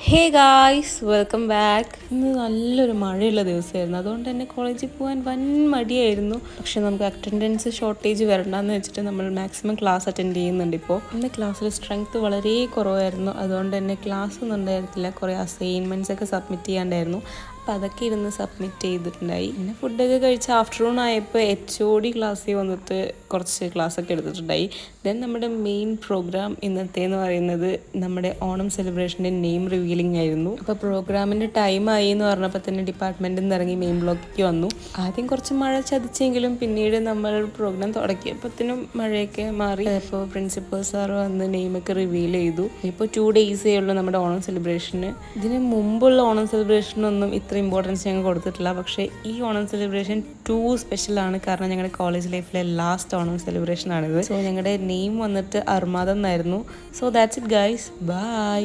Hey guys, welcome back. ഇന്ന് നല്ലൊരു മഴയുള്ള ദിവസമായിരുന്നു. അതുകൊണ്ട് തന്നെ കോളേജിൽ പോകാൻ വൻ മടിയായിരുന്നു. പക്ഷെ നമുക്ക് അറ്റൻഡൻസ് ഷോർട്ടേജ് വരണ്ടെന്ന് വെച്ചിട്ട് നമ്മൾ മാക്സിമം ക്ലാസ് അറ്റൻഡ് ചെയ്യുന്നുണ്ട്. ഇപ്പോൾ ഇന്ന് ക്ലാസ്സിൽ സ്ട്രെങ്ത് വളരെ കുറവായിരുന്നു. അതുകൊണ്ട് തന്നെ ക്ലാസ് ഒന്നും ഉണ്ടായിരുന്നില്ല. കുറേ അസൈൻമെൻറ്റ്സ് ഒക്കെ സബ്മിറ്റ് ചെയ്യാണ്ടായിരുന്നു. അപ്പോൾ അതൊക്കെ ഇരുന്ന് സബ്മിറ്റ് ചെയ്തിട്ടുണ്ടായി. പിന്നെ ഫുഡൊക്കെ കഴിച്ച് ആഫ്റ്റർനൂൺ ആയപ്പോൾ HOD ക്ലാസ്സിൽ വന്നിട്ട് കുറച്ച് ക്ലാസ്സൊക്കെ എടുത്തിട്ടുണ്ടായി. ദെൻ നമ്മുടെ മെയിൻ പ്രോഗ്രാം ഇന്നത്തേന്ന് പറയുന്നത് നമ്മുടെ ഓണം സെലിബ്രേഷൻ്റെ നെയിം റിവീലിംഗ് ആയിരുന്നു. അപ്പോൾ പ്രോഗ്രാമിൻ്റെ ടൈം ആയി എന്ന് പറഞ്ഞപ്പോൾ തന്നെ ഡിപ്പാർട്ട്മെൻറ്റിൽ നിന്ന് ഇറങ്ങി മെയിൻ ബ്ലോക്കിലേക്ക് വന്നു. ആദ്യം കുറച്ച് മഴ ചതിച്ചെങ്കിലും പിന്നീട് നമ്മൾ പ്രോഗ്രാം തുടങ്ങിയപ്പോഴത്തേനും മഴയൊക്കെ മാറി. അപ്പോൾ പ്രിൻസിപ്പൽ സാർ വന്ന് നെയിമൊക്കെ റിവീൽ ചെയ്തു. ഇപ്പോൾ 2 ഡേയ്സേ ഉള്ളൂ നമ്മുടെ ഓണം സെലിബ്രേഷന്. ഇതിന് മുമ്പുള്ള ഓണം സെലിബ്രേഷനൊന്നും ഇത്ര ഇമ്പോർട്ടൻസ് ഞങ്ങൾ കൊടുത്തിട്ടില്ല. പക്ഷേ ഈ ഓണം സെലിബ്രേഷൻ സ്പെഷ്യലാണ്. കാരണം ഞങ്ങളുടെ കോളേജ് ലൈഫിലെ ലാസ്റ്റ് ഓണം സെലിബ്രേഷൻ ആണിത്. സോ ഞങ്ങളുടെ നെയിം വന്നിട്ട് അർമാദം എന്നായിരുന്നു. So that's it guys, by.